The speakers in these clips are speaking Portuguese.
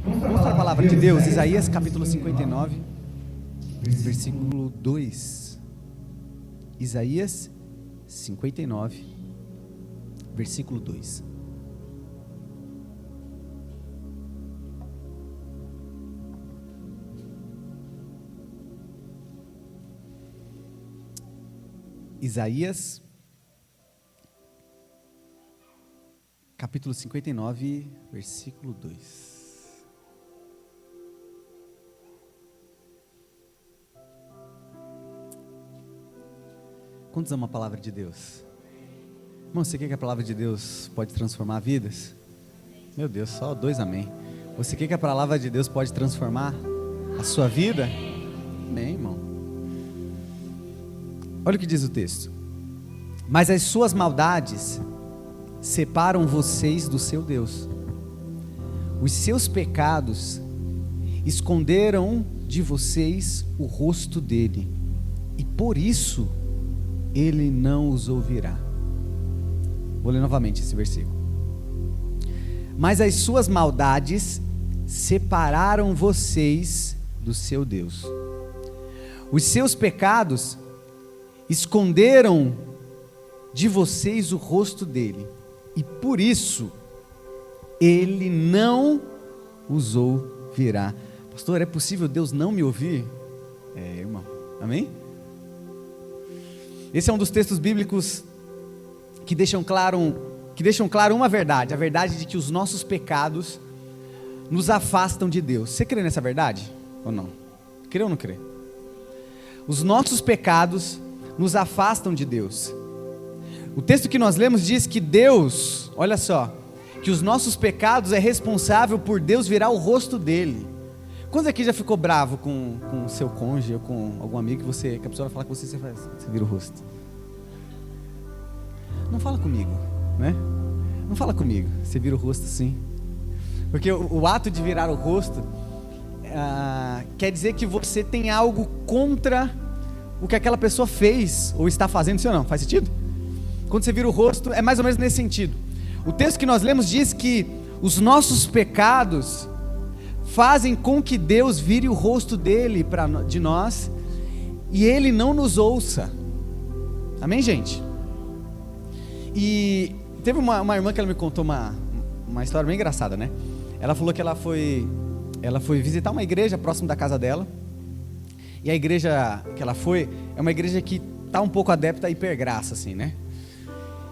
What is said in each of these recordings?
Vamos para a palavra de Deus, Isaías capítulo 59, versículo 2. Isaías 59, versículo 2. Isaías capítulo 59, versículo 2. Quantos amam a palavra de Deus? Irmão, você quer que a palavra de Deus pode transformar vidas? Meu Deus, só 2 amém. Você quer que a palavra de Deus pode transformar a sua vida? Amém, irmão. Olha o que diz o texto. Mas as suas maldades separam vocês do seu Deus. Os seus pecados esconderam de vocês o rosto dele, e por isso ele não os ouvirá. Vou ler novamente esse versículo. Mas as suas maldades separaram vocês do seu Deus. Os seus pecados esconderam de vocês o rosto dele, e por isso ele não os ouvirá. Pastor, é possível Deus não me ouvir? É, irmão, amém? Esse é um dos textos bíblicos que deixam claro uma verdade, a verdade de que os nossos pecados nos afastam de Deus. Você crê nessa verdade ou não? Crê ou não crê? Os nossos pecados nos afastam de Deus. O texto que nós lemos diz que Deus, olha só, que os nossos pecados é responsável por Deus virar o rosto dele. Quando aqui já ficou bravo com o seu cônjuge ou com algum amigo que a pessoa vai falar com você, você vira o rosto? Não fala comigo, né? Não fala comigo, você vira o rosto sim. Porque o ato de virar o rosto quer dizer que você tem algo contra o que aquela pessoa fez ou está fazendo, sim ou não? Faz sentido? Quando você vira o rosto, é mais ou menos nesse sentido. O texto que nós lemos diz que os nossos pecados fazem com que Deus vire o rosto dele de nós e ele não nos ouça. Amém, gente? E teve uma irmã que ela me contou uma história bem engraçada, né? Ela falou que ela foi visitar uma igreja próximo da casa dela, e a igreja que ela foi é uma igreja que está um pouco adepta à hipergraça, assim, né?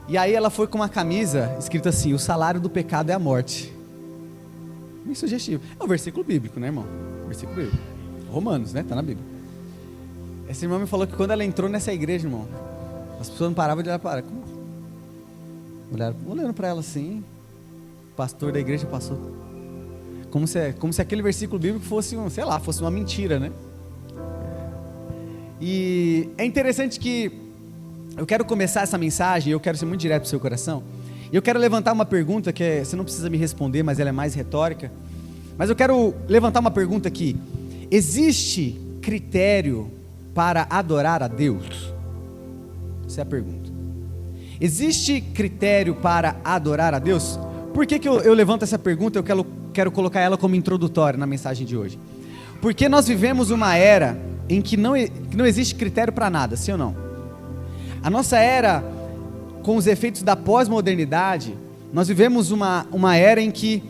E aí ela foi com uma camisa escrita assim: o salário do pecado é a morte. Bem sugestivo. É um versículo bíblico, né, irmão? Versículo bíblico. Romanos, né? Tá na Bíblia. Essa irmã me falou que quando ela entrou nessa igreja, irmão, as pessoas não paravam de olhar para ela. Olhando para ela assim, o pastor da igreja passou. Como se aquele versículo bíblico fosse fosse uma mentira, né? E é interessante que eu quero começar essa mensagem, eu quero ser muito direto para o seu coração, e eu quero levantar uma pergunta que você não precisa me responder, mas ela é mais retórica. Mas eu quero levantar uma pergunta aqui: existe critério para adorar a Deus? Essa é a pergunta. Existe critério para adorar a Deus? Por que eu levanto essa pergunta? Eu quero colocar ela como introdutória na mensagem de hoje. Porque nós vivemos uma era em que não existe critério para nada, sim ou não? A nossa era, com os efeitos da pós-modernidade, nós vivemos uma era em que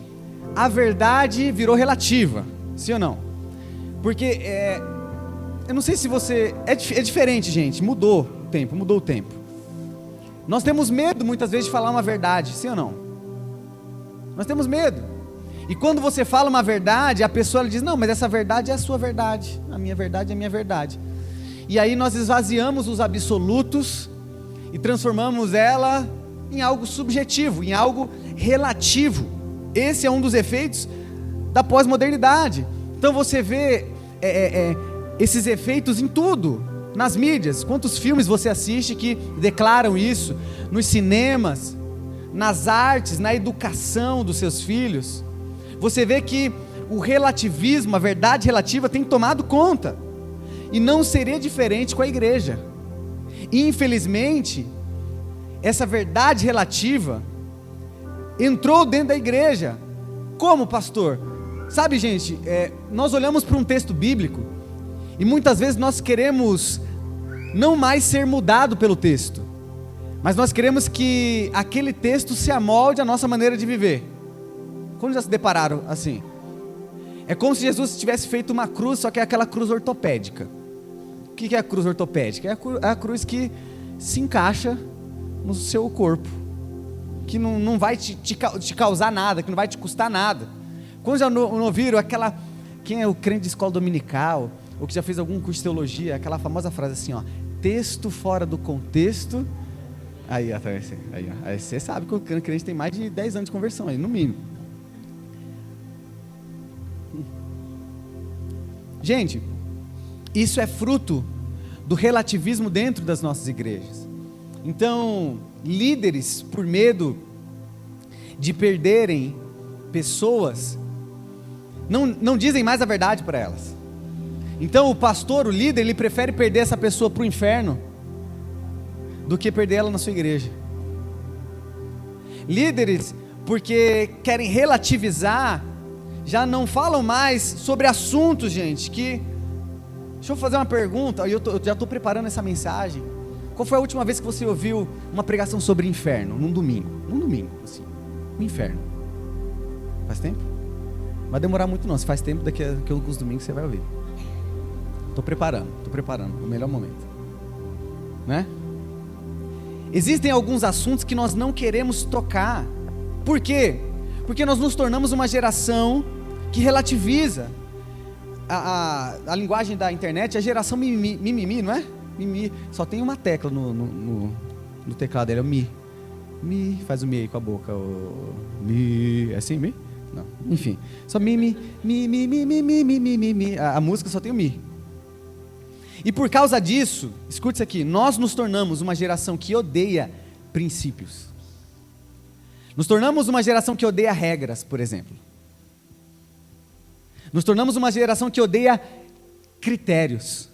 a verdade virou relativa, sim ou não? Porque, eu não sei se você... É diferente, gente, mudou o tempo. Nós temos medo, muitas vezes, de falar uma verdade, sim ou não? Nós temos medo. E quando você fala uma verdade, a pessoa diz: não, mas essa verdade é a sua verdade, a minha verdade é a minha verdade. E aí nós esvaziamos os absolutos e transformamos ela em algo subjetivo, em algo relativo. Esse é um dos efeitos da pós-modernidade. Então você vê esses efeitos em tudo, nas mídias. Quantos filmes você assiste que declaram isso? Nos cinemas, nas artes, na educação dos seus filhos. Você vê que o relativismo, a verdade relativa tem tomado conta. E não seria diferente com a igreja. Infelizmente, essa verdade relativa entrou dentro da igreja. Como, pastor? Sabe, gente, nós olhamos para um texto bíblico e muitas vezes nós queremos não mais ser mudado pelo texto, mas nós queremos que aquele texto se amolde à nossa maneira de viver. Quando já se depararam assim? É como se Jesus tivesse feito uma cruz, só que é aquela cruz ortopédica. O que é a cruz ortopédica? É a cruz que se encaixa no seu corpo, que não vai te causar nada, que não vai te custar nada. Quando já não ouviram aquela, quem é o crente de escola dominical, ou que já fez algum curso de teologia, aquela famosa frase assim, ó, texto fora do contexto, aí você sabe que o crente tem mais de 10 anos de conversão, aí, no mínimo. Gente, isso é fruto do relativismo dentro das nossas igrejas. Então, líderes, por medo de perderem pessoas, não dizem mais a verdade para elas. Então o pastor, o líder, ele prefere perder essa pessoa para o inferno do que perder ela na sua igreja. Líderes, porque querem relativizar, já não falam mais sobre assuntos, gente, que... Deixa eu fazer uma pergunta, eu já estou preparando essa mensagem. Qual foi a última vez que você ouviu uma pregação sobre inferno? Num domingo, assim, o inferno. Faz tempo? Não vai demorar muito não, se faz tempo, daqui a alguns domingos você vai ouvir. Estou preparando, o melhor momento, né? Existem alguns assuntos que nós não queremos tocar. Por quê? Porque nós nos tornamos uma geração que relativiza. A linguagem da internet é a geração mimimi, não é? Mimimi, só tem uma tecla no teclado dele, é o mi. Mi, faz o mi aí com a boca, o mi, é assim, mi? Não, enfim, só mi, a música só tem o mi. E por causa disso, escute isso aqui, nós nos tornamos uma geração que odeia princípios. Nos tornamos uma geração que odeia regras, por exemplo. Nos tornamos uma geração que odeia critérios.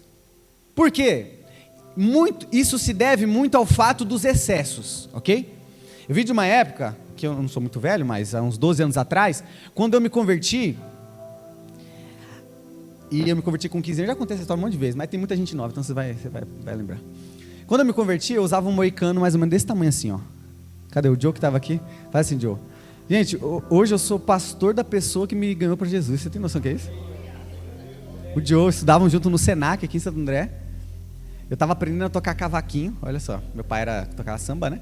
Por quê? Isso se deve muito ao fato dos excessos, ok? Eu vi de uma época, que eu não sou muito velho, mas há uns 12 anos atrás, quando eu me converti, e eu me converti com 15 anos, já contei essa história um monte de vezes, mas tem muita gente nova, então você vai lembrar. Quando eu me converti, eu usava um moicano mais ou menos desse tamanho assim, ó. Cadê o Joe que estava aqui? Faz assim, Joe. Gente, hoje eu sou pastor da pessoa que me ganhou para Jesus. Você tem noção do que é isso? O Joe, estudavam junto no Senac, aqui em Santo André. Eu estava aprendendo a tocar cavaquinho. Olha só, meu pai tocava samba, né?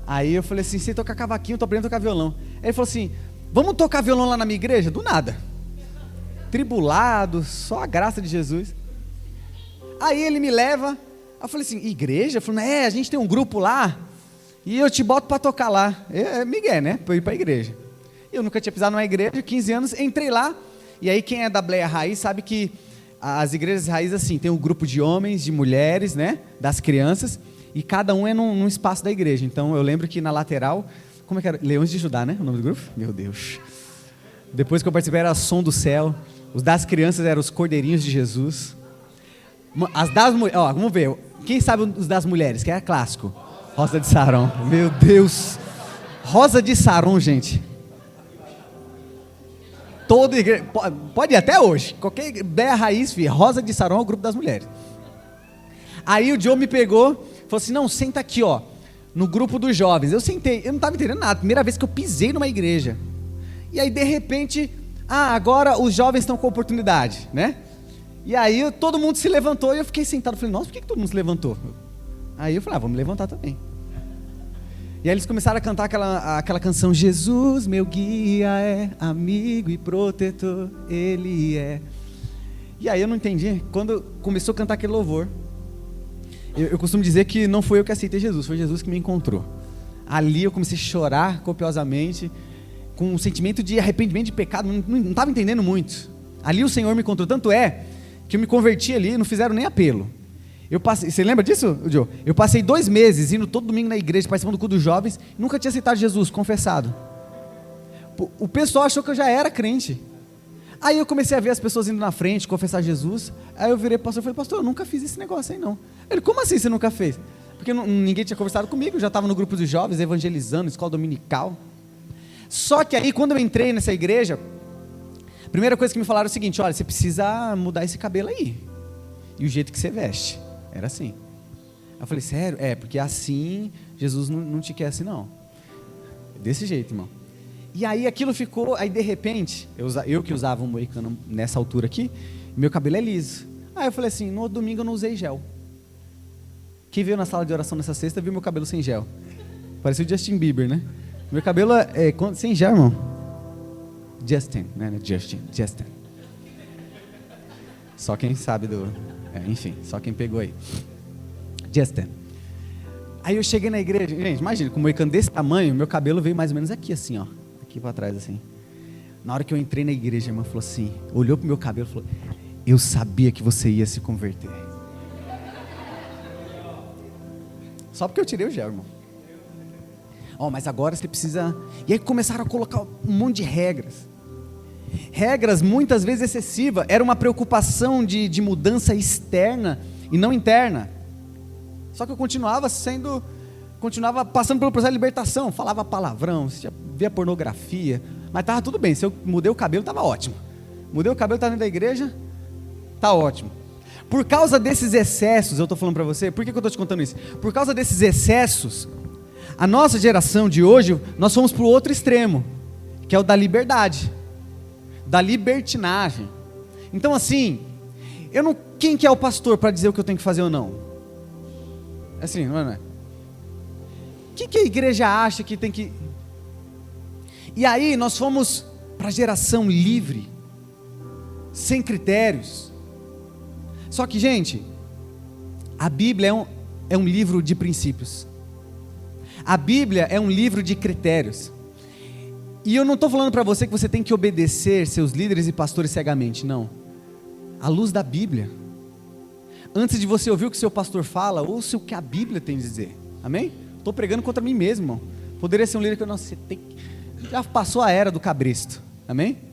Aí eu falei assim, sei tocar cavaquinho, estou aprendendo a tocar violão. Aí ele falou assim, vamos tocar violão lá na minha igreja? Do nada. Tribulado, só a graça de Jesus. Aí ele me leva, eu falei assim, igreja? Eu falei, a gente tem um grupo lá, e eu te boto para tocar lá. É Miguel, né? Para ir para a igreja. Eu nunca tinha pisado numa igreja, 15 anos, entrei lá. E aí quem é da Bleia Raiz sabe que as igrejas raízes assim, tem um grupo de homens, de mulheres, né? Das crianças. E cada um é num espaço da igreja. Então eu lembro que na lateral, como é que era? Leões de Judá, né? O nome do grupo? Meu Deus. Depois que eu participei era Som do Céu. Os das crianças eram os Cordeirinhos de Jesus. As das mulheres, vamos ver. Quem sabe os das mulheres? Que é clássico. Rosa de Saron, meu Deus, Rosa de Saron, gente, toda igreja, pode ir até hoje, qualquer Bleia Raiz, filho, Rosa de Saron é o grupo das mulheres. Aí o Joe me pegou, falou assim, não, senta aqui, ó, no grupo dos jovens. Eu sentei, eu não estava entendendo nada, primeira vez que eu pisei numa igreja. E aí de repente, agora os jovens estão com oportunidade, né? E aí todo mundo se levantou e eu fiquei sentado, falei, nossa, por que todo mundo se levantou? Aí eu falei, vamos levantar também. E aí eles começaram a cantar aquela canção, Jesus, meu guia é, amigo e protetor, Ele é. E aí eu não entendi, quando começou a cantar aquele louvor, eu costumo dizer que não foi eu que aceitei Jesus, foi Jesus que me encontrou. Ali eu comecei a chorar copiosamente, com um sentimento de arrependimento de pecado, não estava entendendo muito. Ali o Senhor me encontrou, tanto é que eu me converti ali, não fizeram nem apelo. Você lembra disso, Joe? Eu passei 2 meses indo todo domingo na igreja, participando do culto dos jovens, nunca tinha aceitado Jesus, confessado. O pessoal achou que eu já era crente. Aí eu comecei a ver as pessoas indo na frente, confessar Jesus. Aí eu virei para o pastor e falei, pastor, eu nunca fiz esse negócio aí não. Ele, como assim você nunca fez? Porque ninguém tinha conversado comigo, eu já estava no grupo dos jovens, evangelizando, escola dominical. Só que aí quando eu entrei nessa igreja, Primeira coisa que me falaram é o seguinte: olha, você precisa mudar esse cabelo aí. E o jeito que você veste. Era assim. Eu falei, sério? Porque assim, Jesus não te quer assim não. Desse jeito, irmão. E aí aquilo ficou, aí de repente, eu que usava um moicano nessa altura aqui, meu cabelo é liso. Aí eu falei assim, no domingo eu não usei gel. Quem veio na sala de oração nessa sexta viu meu cabelo sem gel. Parecia o Justin Bieber, né? Meu cabelo é sem gel, irmão. Justin. Só quem sabe enfim, só quem pegou aí. Justin. Aí eu cheguei na igreja, gente, imagina, com um moicano desse tamanho, meu cabelo veio mais ou menos aqui assim, ó. Aqui pra trás assim. Na hora que eu entrei na igreja, a irmã falou assim, olhou pro meu cabelo e falou, eu sabia que você ia se converter. Só porque eu tirei o gel, irmão. Mas agora você precisa... E aí começaram a colocar um monte de regras. Regras muitas vezes excessivas. Era uma preocupação de mudança externa e não interna. Só que eu continuava passando pelo processo de libertação. Falava palavrão, via pornografia. Mas estava tudo bem. Se eu mudei o cabelo, estava ótimo. Mudei o cabelo, estava dentro da igreja, está ótimo. Por causa desses excessos, eu estou falando para você, por que eu estou te contando isso? Por causa desses excessos, a nossa geração de hoje, nós fomos para o outro extremo, que é o da liberdade, da libertinagem. Então assim, quem que é o pastor para dizer o que eu tenho que fazer ou não? Assim, não é? O que a igreja acha que tem que... E aí nós fomos para a geração livre, sem critérios. Só que, gente, a Bíblia é um livro de princípios. A Bíblia é um livro de critérios. E eu não estou falando para você que você tem que obedecer seus líderes e pastores cegamente, não. À luz da Bíblia. Antes de você ouvir o que seu pastor fala, ouça o que a Bíblia tem a dizer. Amém? Estou pregando contra mim mesmo, irmão. Poderia ser um líder que você tem que... Já passou a era do cabresto. Amém?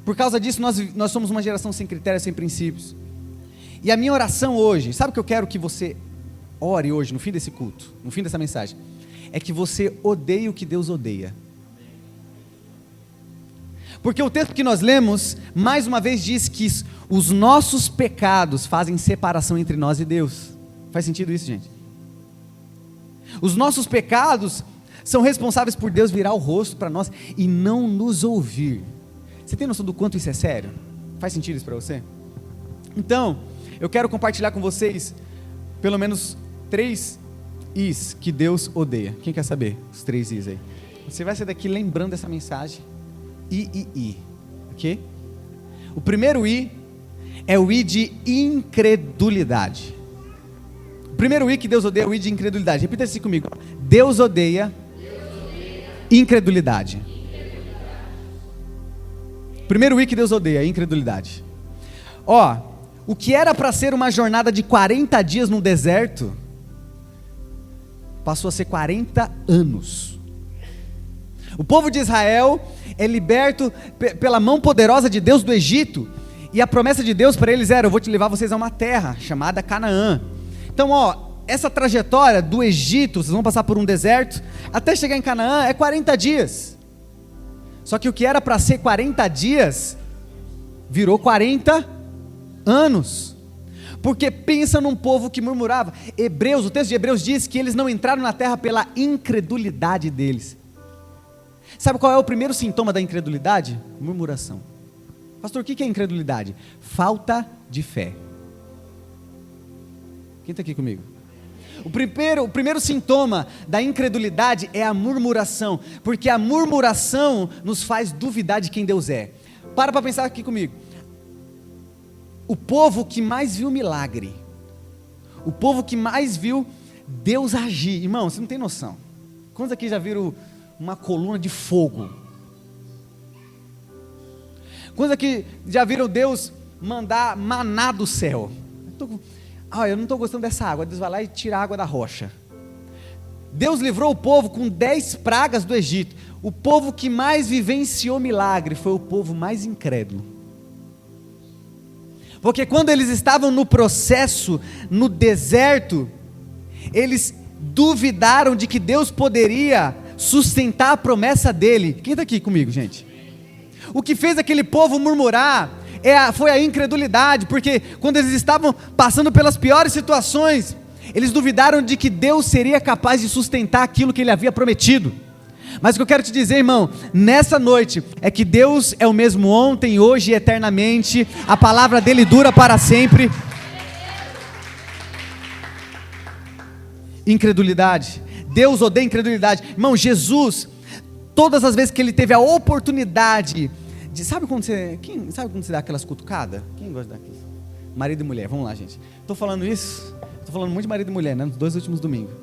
Por causa disso, nós somos uma geração sem critérios, sem princípios. E a minha oração hoje, sabe o que eu quero que você ore hoje, no fim desse culto, no fim dessa mensagem? É que você odeie o que Deus odeia. Porque o texto que nós lemos, mais uma vez diz que os nossos pecados fazem separação entre nós e Deus. Faz sentido isso, gente? Os nossos pecados são responsáveis por Deus virar o rosto para nós e não nos ouvir. Você tem noção do quanto isso é sério? Faz sentido isso para você? Então, eu quero compartilhar com vocês pelo menos 3 Is que Deus odeia. Quem quer saber os 3 Is aí? Você vai sair daqui lembrando dessa mensagem. I. Ok? O primeiro I é o I de incredulidade. O primeiro I que Deus odeia é o I de incredulidade. Repita assim comigo. Deus odeia incredulidade. Primeiro I que Deus odeia, incredulidade. O que era para ser uma jornada de 40 dias no deserto, passou a ser 40 anos. O povo de Israel é liberto pela mão poderosa de Deus do Egito, e a promessa de Deus para eles era, eu vou te levar vocês a uma terra chamada Canaã. Então essa trajetória do Egito, vocês vão passar por um deserto, até chegar em Canaã é 40 dias. Só que o que era para ser 40 dias, virou 40 anos. Porque pensa num povo que murmurava. O texto de Hebreus diz que eles não entraram na terra pela incredulidade deles. Sabe qual é o primeiro sintoma da incredulidade? Murmuração. Pastor, o que é incredulidade? Falta de fé. Quem está aqui comigo? O primeiro sintoma da incredulidade é a murmuração, porque a murmuração nos faz duvidar de quem Deus é. Para pensar aqui comigo. O povo que mais viu milagre, o povo que mais viu Deus agir, irmão, você não tem noção. Quantos aqui já viram uma coluna de fogo? Quantos aqui já viram Deus mandar maná do céu? Eu não estou gostando dessa água. Deus vai lá e tira a água da rocha. Deus livrou o povo com 10 pragas do Egito. O povo que mais vivenciou milagre foi o povo mais incrédulo. Porque quando eles estavam no processo, no deserto, eles duvidaram de que Deus poderia sustentar a promessa dele. Quem está aqui comigo, gente? O que fez aquele povo murmurar foi a incredulidade, porque quando eles estavam passando pelas piores situações, eles duvidaram de que Deus seria capaz de sustentar aquilo que ele havia prometido. Mas o que eu quero te dizer, irmão, nessa noite, é que Deus é o mesmo ontem, hoje e eternamente, a palavra dele dura para sempre. Incredulidade, Deus odeia incredulidade. Irmão, Jesus, todas as vezes que ele teve a oportunidade de, sabe quando você dá aquelas cutucadas? Quem gosta daquilo? Marido e mulher, vamos lá, gente. Estou falando isso, estou falando muito de marido e mulher, né? Nos 2 últimos domingos.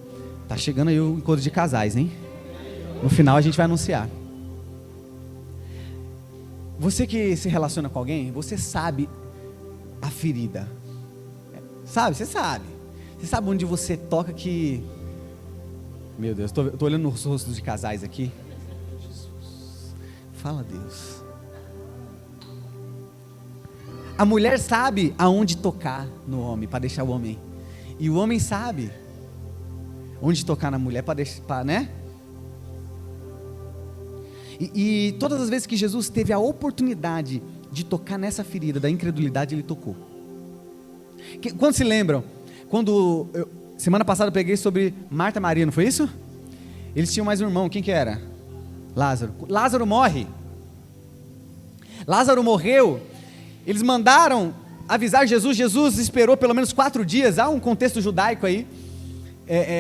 Tá chegando aí o encontro de casais, hein? No final a gente vai anunciar. Você que se relaciona com alguém, você sabe a ferida. Sabe? Você sabe. Você sabe onde você toca que... Meu Deus, estou olhando nos rostos de casais aqui. Jesus. Fala, Deus. A mulher sabe aonde tocar no homem, para deixar o homem. E o homem sabe onde tocar na mulher, para deixar, né? E todas as vezes que Jesus teve a oportunidade de tocar nessa ferida da incredulidade, ele tocou. Quando se lembram? Semana passada eu peguei sobre Marta e Maria, não foi isso? Eles tinham mais um irmão, quem que era? Lázaro. Lázaro morre. Lázaro morreu. Eles mandaram avisar Jesus. Jesus esperou pelo menos 4 dias. Há um contexto judaico aí.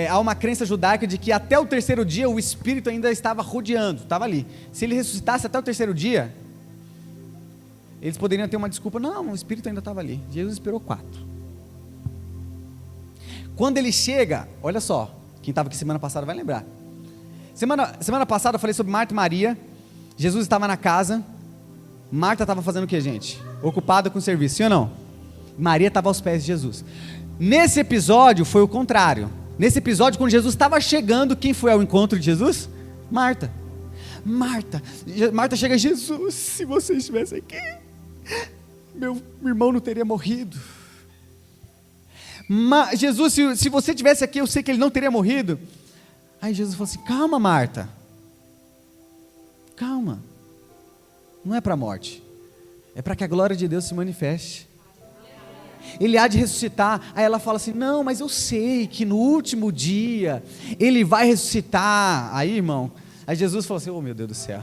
Há uma crença judaica de que até o 3º dia o espírito ainda estava rodeando, estava ali. Se ele ressuscitasse até o 3º dia, eles poderiam ter uma desculpa. Não, o espírito ainda estava ali. Jesus esperou 4. Quando ele chega, olha só, quem estava aqui semana passada vai lembrar. Semana passada eu falei sobre Marta e Maria. Jesus estava na casa. Marta estava fazendo o que, gente? Ocupada com o serviço, sim ou não? Maria estava aos pés de Jesus. Nesse episódio foi o contrário. Nesse episódio, quando Jesus estava chegando, quem foi ao encontro de Jesus? Marta. Marta chega a Jesus, se você estivesse aqui, meu irmão não teria morrido. Jesus, se você estivesse aqui, eu sei que ele não teria morrido. Aí Jesus falou assim, calma, Marta. Calma. Não é para a morte. É para que a glória de Deus se manifeste. Ele há de ressuscitar. Aí ela fala assim, não, mas eu sei que no último dia ele vai ressuscitar. Aí, irmão, aí Jesus falou assim, oh meu Deus do céu,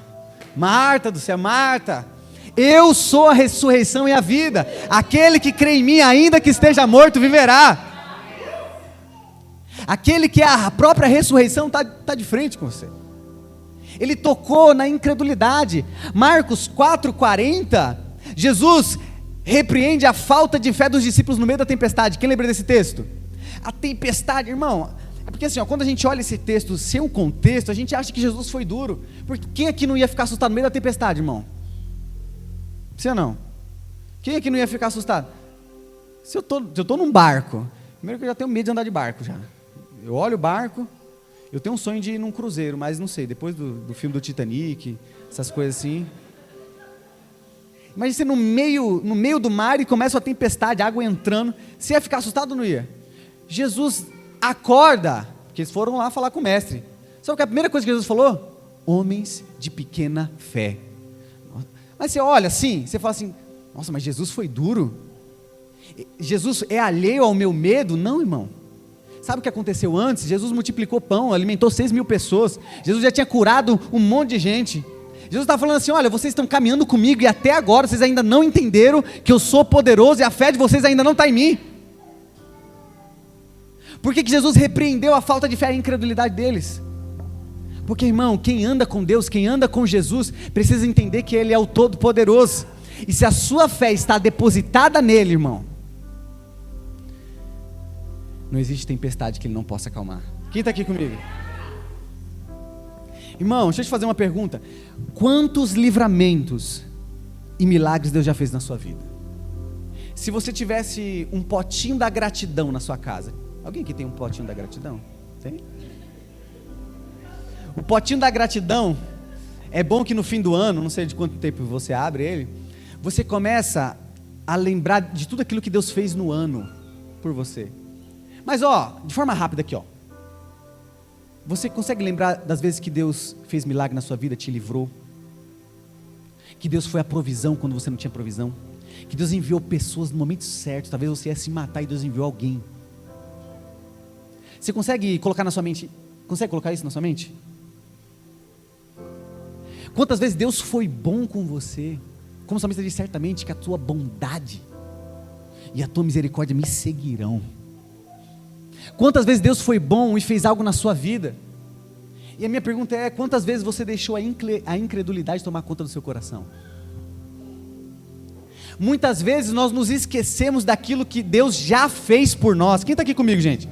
Marta do céu, Marta, eu sou a ressurreição e a vida. Aquele que crê em mim, ainda que esteja morto, viverá. Aquele que é a própria ressurreição está de frente com você. Ele tocou na incredulidade. Marcos 4,40, Jesus repreende a falta de fé dos discípulos no meio da tempestade. Quem lembra desse texto? A tempestade, irmão, é porque assim, quando a gente olha esse texto, seu contexto, a gente acha que Jesus foi duro, porque quem aqui não ia ficar assustado no meio da tempestade, irmão? Você não? Quem aqui não ia ficar assustado? Se eu tô num barco, primeiro que eu já tenho medo de andar de barco já. Eu olho o barco, eu tenho um sonho de ir num cruzeiro, mas não sei, depois do filme do Titanic, essas coisas assim. Imagina você no meio do mar e começa uma tempestade, água entrando. Você ia ficar assustado ou não ia? Jesus acorda, porque eles foram lá falar com o mestre. Sabe que a primeira coisa que Jesus falou? Homens de pequena fé. Mas você olha assim, você fala assim, nossa, mas Jesus foi duro? Jesus é alheio ao meu medo? Não, irmão. Sabe o que aconteceu antes? Jesus multiplicou pão, alimentou 6.000 pessoas. Jesus já tinha curado um monte de gente. Jesus está falando assim, olha, vocês estão caminhando comigo e até agora vocês ainda não entenderam que eu sou poderoso e a fé de vocês ainda não está em mim. Por que Jesus repreendeu a falta de fé e a incredulidade deles? Porque, irmão, quem anda com Deus, quem anda com Jesus, precisa entender que Ele é o Todo-Poderoso. E se a sua fé está depositada nele, irmão, não existe tempestade que Ele não possa acalmar. Quem está aqui comigo? Irmão, deixa eu te fazer uma pergunta. Quantos livramentos e milagres Deus já fez na sua vida? Se você tivesse um potinho da gratidão na sua casa. Alguém aqui tem um potinho da gratidão? Tem? O potinho da gratidão, é bom que no fim do ano, não sei de quanto tempo você abre ele, você começa a lembrar de tudo aquilo que Deus fez no ano por você. Mas de forma rápida aqui, Você consegue lembrar das vezes que Deus fez milagre na sua vida, te livrou? Que Deus foi a provisão quando você não tinha provisão? Que Deus enviou pessoas no momento certo, talvez você ia se matar e Deus enviou alguém. Você consegue colocar na sua mente, consegue colocar isso na sua mente? Quantas vezes Deus foi bom com você? Como o salmista diz, certamente que a tua bondade e a tua misericórdia me seguirão. Quantas vezes Deus foi bom e fez algo na sua vida? E a minha pergunta é, quantas vezes você deixou a incredulidade tomar conta do seu coração? Muitas vezes nós nos esquecemos daquilo que Deus já fez por nós. Quem está aqui comigo, gente?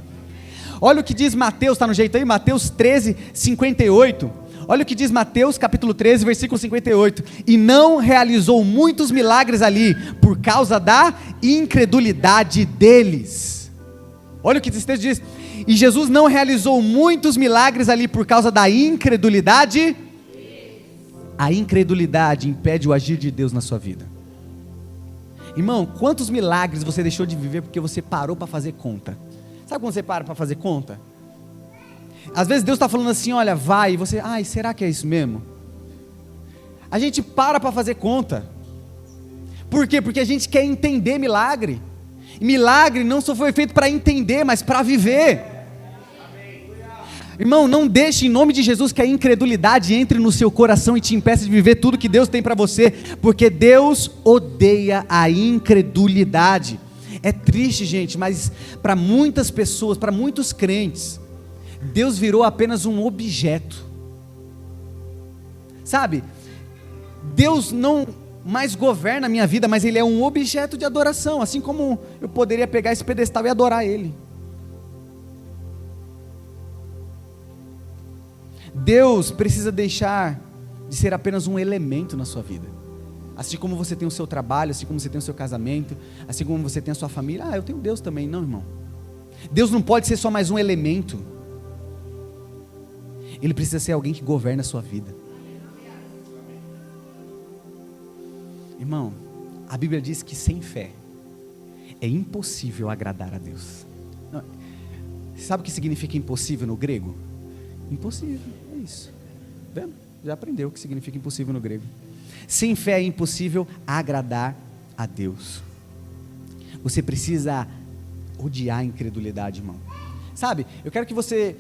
Olha o que diz Mateus, está no jeito aí? Mateus 13, 58. Olha o que diz Mateus capítulo 13, versículo 58. E não realizou muitos milagres ali, por causa da incredulidade deles. Olha o que esse texto diz. E Jesus não realizou muitos milagres ali, por causa da incredulidade. A incredulidade impede o agir de Deus na sua vida. Irmão, quantos milagres você deixou de viver porque você parou para fazer conta? Sabe quando você para para fazer conta? Às vezes Deus está falando assim, olha, vai, e você, ai, será que é isso mesmo? A gente para fazer conta. Por quê? Porque a gente quer entender milagre. E milagre não só foi feito para entender, mas para viver. Irmão, não deixe em nome de Jesus que a incredulidade entre no seu coração e te impeça de viver tudo que Deus tem para você, porque Deus odeia a incredulidade. É triste, gente, mas para muitas pessoas, para muitos crentes, Deus virou apenas um objeto. Sabe? Deus não mais governa a minha vida, mas Ele é um objeto de adoração, assim como eu poderia pegar esse pedestal e adorar Ele. Deus precisa deixar de ser apenas um elemento na sua vida. Assim como você tem o seu trabalho, assim como você tem o seu casamento, assim como você tem a sua família. Eu tenho Deus também. Não, irmão. Deus não pode ser só mais um elemento. Ele precisa ser alguém que governa a sua vida. Irmão, a Bíblia diz que sem fé é impossível agradar a Deus. Sabe o que significa impossível no grego? Impossível, é isso. Vendo? Já aprendeu o que significa impossível no grego. Sem fé é impossível agradar a Deus. Você precisa odiar a incredulidade, irmão. Sabe, eu quero que você,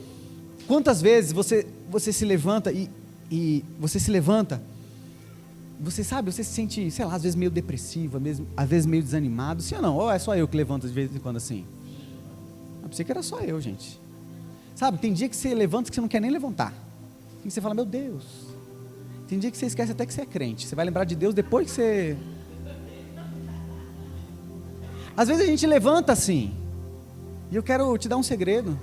quantas vezes você se levanta e você se levanta, você sabe, você se sente, sei lá, às vezes meio depressivo, às vezes meio desanimado, sim ou não? Ou é só eu que levanto de vez em quando assim? Eu pensei que era só eu, gente. Sabe, tem dia que você levanta que você não quer nem levantar. Tem que você fala, meu Deus. Tem dia que você esquece até que você é crente. Você vai lembrar de Deus depois que você... Às vezes a gente levanta assim. E eu quero te dar um segredo.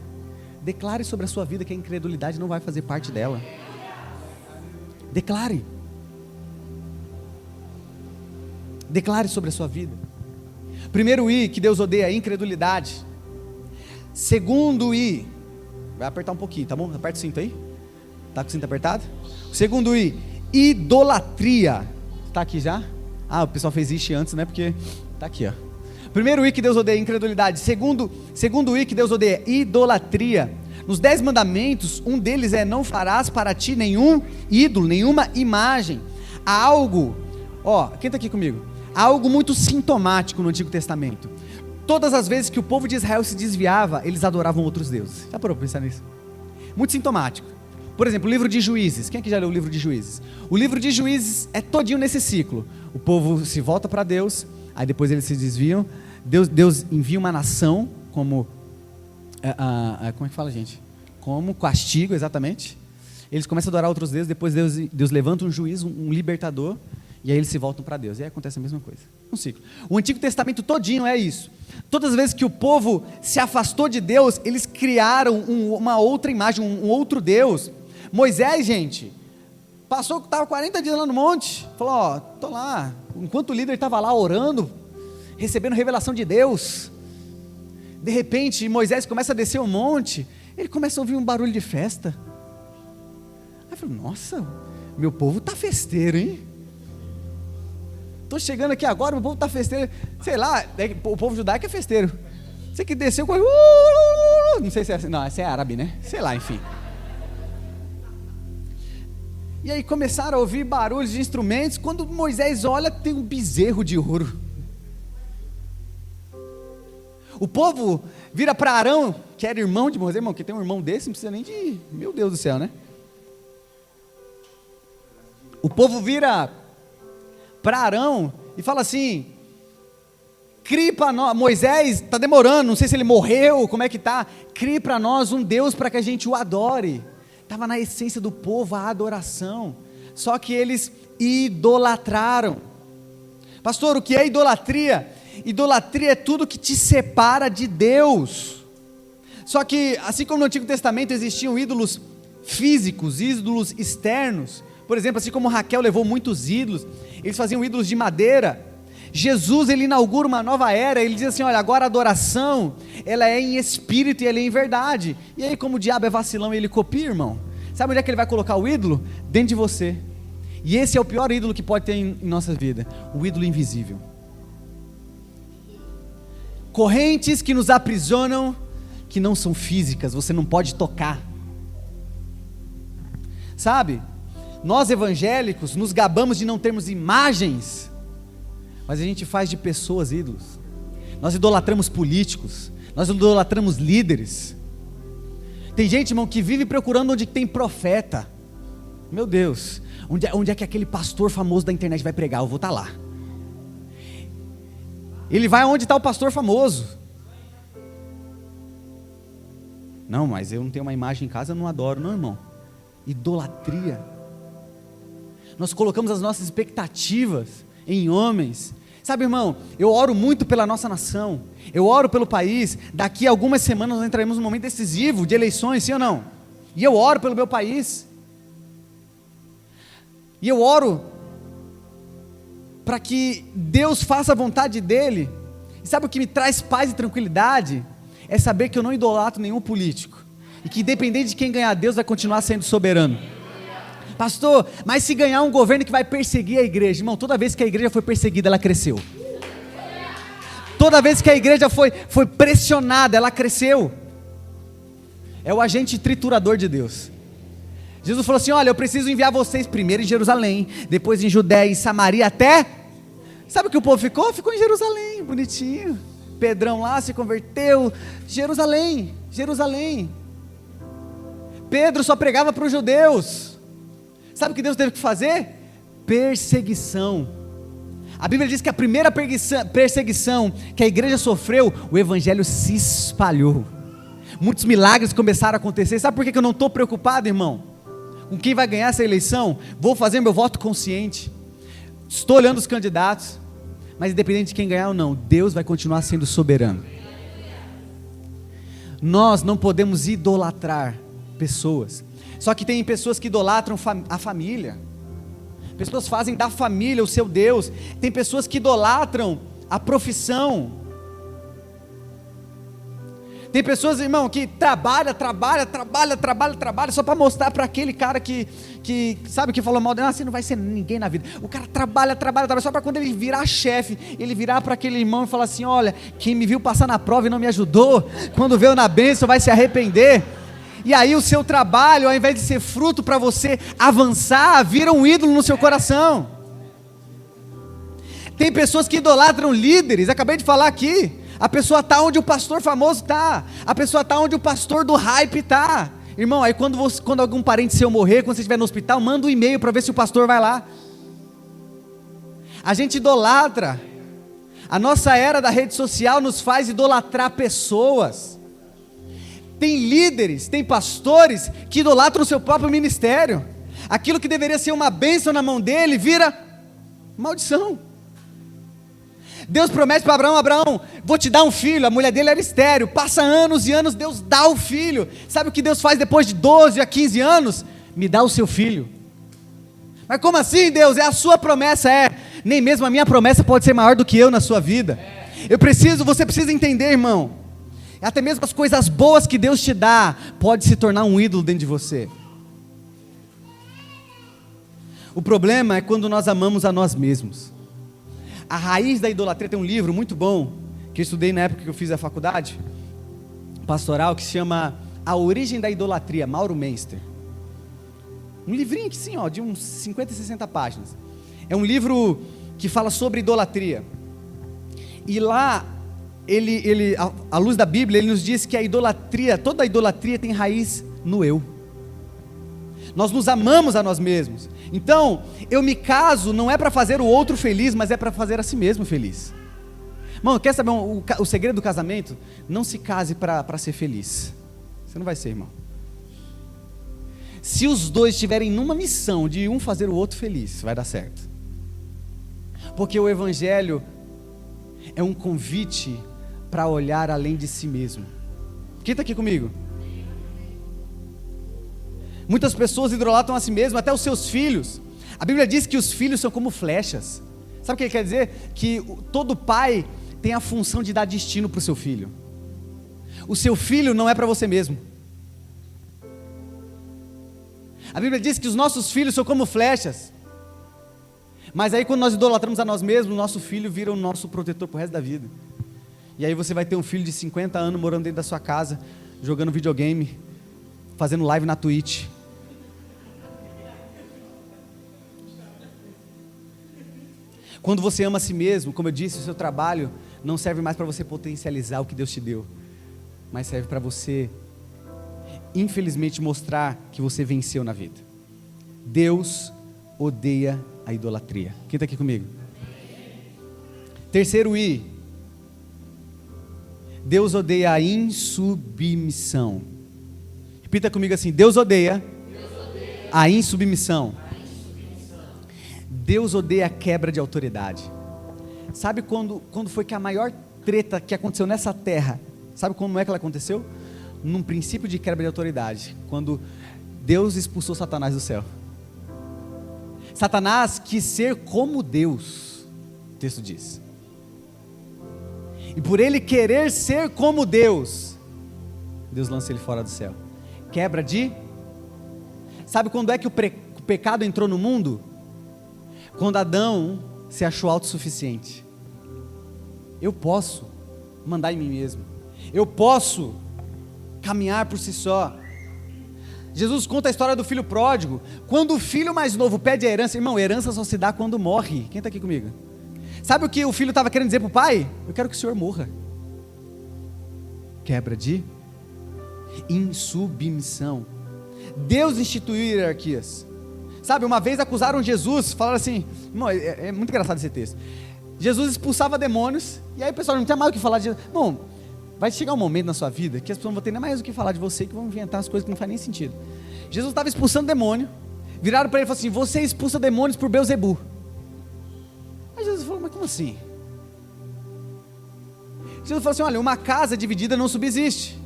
Declare sobre a sua vida que a incredulidade não vai fazer parte dela. Declare. Declare sobre a sua vida. Primeiro I, que Deus odeia a incredulidade. Segundo I, vai apertar um pouquinho, tá bom? Aperta o cinto aí. Tá com o cinto apertado? Segundo I, idolatria. Tá aqui já? O pessoal fez isso antes, né? Porque tá aqui, ó. Primeiro I que Deus odeia, incredulidade. Segundo I que Deus odeia, idolatria. Nos 10 mandamentos, um deles é: não farás para ti nenhum ídolo, nenhuma imagem. Há algo, quem está aqui comigo? Há algo muito sintomático no Antigo Testamento. Todas as vezes que o povo de Israel se desviava, eles adoravam outros deuses. Já parou para pensar nisso? Muito sintomático. Por exemplo, o livro de Juízes. Quem aqui já leu o livro de Juízes? O livro de Juízes é todinho nesse ciclo. O povo se volta para Deus, aí depois eles se desviam. Deus envia uma nação como... como é que fala, gente? Como castigo, exatamente. Eles começam a adorar outros deuses, depois Deus levanta um juiz, um libertador, e aí eles se voltam para Deus. E aí acontece a mesma coisa. Um ciclo. O Antigo Testamento todinho é isso. Todas as vezes que o povo se afastou de Deus, eles criaram uma outra imagem, um outro Deus. Moisés, gente, estava 40 dias lá no monte, falou, estou lá, enquanto o líder estava lá orando, recebendo revelação de Deus, de repente Moisés começa a descer o monte, ele começa a ouvir um barulho de festa. Aí eu falei, nossa, meu povo está festeiro, hein? Estou chegando aqui agora, meu povo está festeiro, sei lá, o povo judaico é festeiro. Você que desceu, não sei se é assim, não, esse é árabe, né? Sei lá, enfim. E aí começaram a ouvir barulhos de instrumentos. Quando Moisés olha, tem um bezerro de ouro. O povo vira para Arão, que era irmão de Moisés. Irmão, que tem um irmão desse, não precisa nem de... Meu Deus do céu, né? O povo vira para Arão e fala assim: crie para nós, Moisés está demorando, não sei se ele morreu, como é que está, crie para nós um Deus para que a gente o adore. Estava na essência do povo a adoração, só que eles idolatraram. Pastor, o que é idolatria? Idolatria é tudo que te separa de Deus. Só que assim como no Antigo Testamento existiam ídolos físicos, ídolos externos, por exemplo, assim como Raquel levou muitos ídolos, eles faziam ídolos de madeira. Jesus, ele inaugura uma nova era, ele diz assim: olha, agora a adoração, ela é em espírito e ela é em verdade. E aí, como o diabo é vacilão e ele copia, irmão, sabe onde é que ele vai colocar o ídolo? Dentro de você. E esse é o pior ídolo que pode ter em nossa vida, o ídolo invisível. Correntes que nos aprisionam, que não são físicas, você não pode tocar. Sabe, nós evangélicos nos gabamos de não termos imagens, mas a gente faz de pessoas ídolos. Nós idolatramos políticos, nós idolatramos líderes. Tem gente, irmão, que vive procurando onde tem profeta. Meu Deus, onde é que aquele pastor famoso da internet vai pregar? Eu vou estar lá. Ele vai onde está o pastor famoso. Não, mas eu não tenho uma imagem em casa, eu não adoro. Não, irmão, idolatria. Nós colocamos as nossas expectativas em homens. Sabe, irmão, eu oro muito pela nossa nação, eu oro pelo país. Daqui a algumas semanas nós entraremos num momento decisivo de eleições, sim ou não? E eu oro pelo meu país, e eu oro para que Deus faça a vontade dele. E sabe o que me traz paz e tranquilidade? É saber que eu não idolatro nenhum político, e que independente de quem ganhar, Deus vai continuar sendo soberano. Pastor, mas se ganhar um governo que vai perseguir a igreja, irmão, toda vez que a igreja foi perseguida, ela cresceu. Toda vez que a igreja foi pressionada, ela cresceu. É o agente triturador de Deus. Jesus falou assim: olha, eu preciso enviar vocês primeiro em Jerusalém, depois em Judéia, em Samaria, até... Sabe o que o povo ficou? Ficou em Jerusalém, bonitinho. Pedrão lá se converteu. Jerusalém, Jerusalém. Pedro só pregava para os judeus. Sabe o que Deus teve que fazer? Perseguição. A Bíblia diz que a primeira perseguição que a igreja sofreu, o evangelho se espalhou. Muitos milagres começaram a acontecer. Sabe por que eu não estou preocupado, irmão, com quem vai ganhar essa eleição? Vou fazer meu voto consciente. Estou olhando os candidatos, mas independente de quem ganhar ou não, Deus vai continuar sendo soberano. Nós não podemos idolatrar pessoas. Só que tem pessoas que idolatram a família. Pessoas fazem da família o seu Deus. Tem pessoas que idolatram a profissão. Tem pessoas, irmão, que trabalha só para mostrar para aquele cara que sabe, que falou mal dele: assim não vai ser ninguém na vida. O cara trabalha só para quando ele virar chefe, ele virar para aquele irmão e falar assim: olha, quem me viu passar na prova e não me ajudou, quando veio na bênção vai se arrepender. E aí o seu trabalho, ao invés de ser fruto para você avançar, vira um ídolo no seu coração. Tem pessoas que idolatram líderes. Acabei de falar aqui, a pessoa está onde o pastor famoso está, a pessoa está onde o pastor do hype está. Irmão, aí quando algum parente seu morrer, quando você estiver no hospital, manda um e-mail para ver se o pastor vai lá. A gente idolatra. A nossa era da rede social nos faz idolatrar pessoas. Tem líderes, tem pastores que idolatram o seu próprio ministério. Aquilo que deveria ser uma bênção na mão dele vira maldição. Deus promete para Abraão: Abraão, vou te dar um filho. A mulher dele era estéril, passa anos e anos, Deus dá o filho. Sabe o que Deus faz depois de 12 a 15 anos? Me dá o seu filho. Mas como assim, Deus? É a sua promessa. Nem mesmo a minha promessa pode ser maior do que eu na sua vida. Você precisa entender, irmão, até mesmo as coisas boas que Deus te dá, pode se tornar um ídolo dentro de você. O problema é quando nós amamos a nós mesmos. A raiz da idolatria, tem um livro muito bom, que eu estudei na época que eu fiz a faculdade pastoral, que se chama A Origem da Idolatria, Mauro Menster. Um livrinho aqui sim, ó, de uns 50, 60 páginas. É um livro que fala sobre idolatria. E lá, à luz da Bíblia, ele nos diz que a idolatria, toda a idolatria tem raiz no eu. Nós nos amamos a nós mesmos. Então, eu me caso não é para fazer o outro feliz, mas é para fazer a si mesmo feliz. Mano, quer saber o segredo do casamento? Não se case para ser feliz. Você não vai ser, irmão. Se os dois estiverem numa missão de um fazer o outro feliz, vai dar certo. Porque o Evangelho é um convite para olhar além de si mesmo. Quem está aqui comigo? Muitas pessoas idolatram a si mesmo, até os seus filhos. A Bíblia diz que os filhos são como flechas. Sabe o que ele quer dizer? Que todo pai tem a função de dar destino para o seu filho. O seu filho não é para você mesmo. A Bíblia diz que os nossos filhos são como flechas. Mas aí quando nós idolatramos a nós mesmos, o nosso filho vira o nosso protetor pro resto da vida. E aí você vai ter um filho de 50 anos morando dentro da sua casa, jogando videogame, fazendo live na Twitch. Quando você ama a si mesmo, como eu disse, o seu trabalho não serve mais para você potencializar o que Deus te deu, mas serve para você, infelizmente, mostrar que você venceu na vida. Deus odeia a idolatria. Quem está aqui comigo? Terceiro I. Deus odeia a insubmissão. Repita comigo assim: Deus odeia a insubmissão. Deus odeia a quebra de autoridade. Sabe quando foi que a maior treta que aconteceu nessa terra, sabe como é que ela aconteceu? Num princípio de quebra de autoridade, quando Deus expulsou Satanás do céu. Satanás quis ser como Deus, o texto diz. E por ele querer ser como Deus, Deus lança ele fora do céu. Quebra de... Sabe quando é que o pecado entrou no mundo? Quando Adão se achou autossuficiente. Eu posso mandar em mim mesmo. Eu posso caminhar por si só. Jesus conta a história do filho pródigo. Quando o filho mais novo pede a herança, irmão, herança só se dá quando morre. Quem está aqui comigo? Sabe o que o filho estava querendo dizer para o pai? Eu quero que o senhor morra. Quebra de insubmissão. Deus instituiu hierarquias. Sabe, uma vez acusaram Jesus, falaram assim, irmão, é muito engraçado esse texto. Jesus expulsava demônios, e aí o pessoal não tinha mais o que falar de Jesus. Bom, vai chegar um momento na sua vida que as pessoas não vão ter nem mais o que falar de você, que vão inventar as coisas que não fazem nem sentido. Jesus estava expulsando demônio, viraram para ele e falaram assim: você expulsa demônios por Beelzebu. Aí Jesus falou: mas como assim? Jesus falou assim: olha, uma casa dividida não subsiste.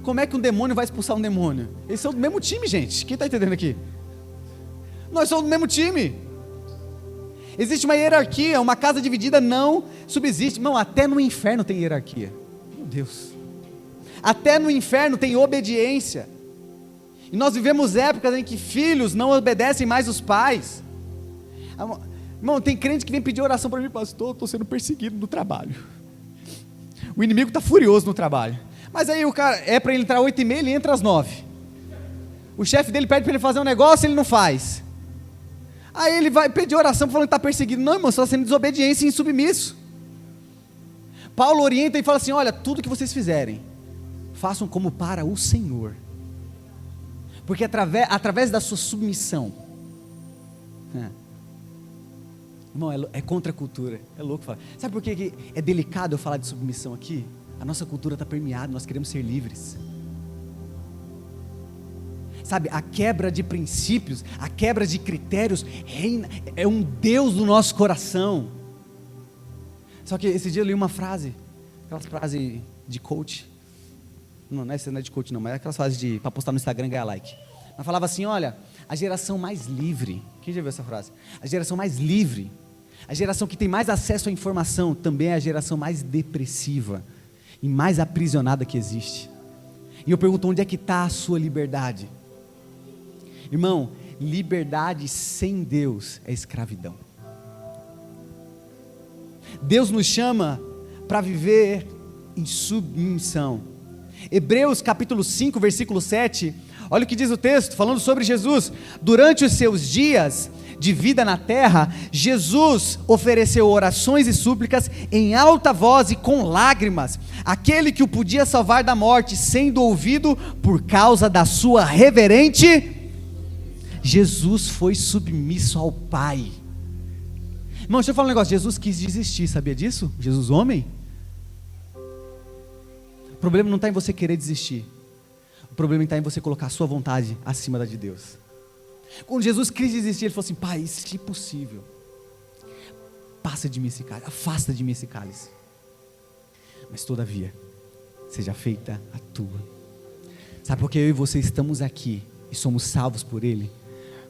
Como é que um demônio vai expulsar um demônio? Eles são do mesmo time, gente. Quem está entendendo aqui? Nós somos do mesmo time. Existe uma hierarquia. Uma casa dividida não subsiste. Não, até no inferno tem hierarquia. Meu Deus. Até no inferno tem obediência. E nós vivemos épocas em que filhos não obedecem mais os pais. Irmão, tem crente que vem pedir oração para mim: pastor, estou sendo perseguido no trabalho. O inimigo está furioso no trabalho. Mas aí o cara, é para ele entrar 8h30, ele entra às 9. O chefe dele pede para ele fazer um negócio, ele não faz. Aí ele vai pedir oração falando que está perseguido. Não, irmão, você está sendo desobediência e insubmisso. Paulo orienta e fala assim: olha, tudo que vocês fizerem, façam como para o Senhor. Porque através da sua submissão, irmão, é contra a cultura. É louco falar. Sabe por que é delicado eu falar de submissão aqui? A nossa cultura está permeada, nós queremos ser livres. Sabe, a quebra de princípios, a quebra de critérios, é um Deus no nosso coração. Só que esse dia eu li uma frase, aquelas frases de coach. Não, essa não é de coach não, mas é aquelas frases para postar no Instagram e ganhar like. Ela falava assim: olha, a geração mais livre, quem já viu essa frase? A geração mais livre, a geração que tem mais acesso à informação, também é a geração mais depressiva e mais aprisionada que existe. E eu pergunto: onde é que está a sua liberdade? Irmão, liberdade sem Deus é escravidão. Deus nos chama para viver em submissão. Hebreus capítulo 5, versículo 7, Olha o que diz o texto, falando sobre Jesus. Durante os seus dias de vida na terra, Jesus ofereceu orações e súplicas em alta voz e com lágrimas, aquele que o podia salvar da morte, sendo ouvido por causa da sua reverente. Jesus foi submisso ao Pai. Irmão, deixa eu falar um negócio, Jesus quis desistir, sabia disso? Jesus homem. O problema não está em você querer desistir, o problema está em você colocar a sua vontade acima da de Deus. Quando Jesus quis desistir, ele falou assim: Pai, se possível, passa de mim esse cálice, afasta de mim esse cálice, mas todavia, seja feita a tua. Sabe por que eu e você estamos aqui e somos salvos por Ele?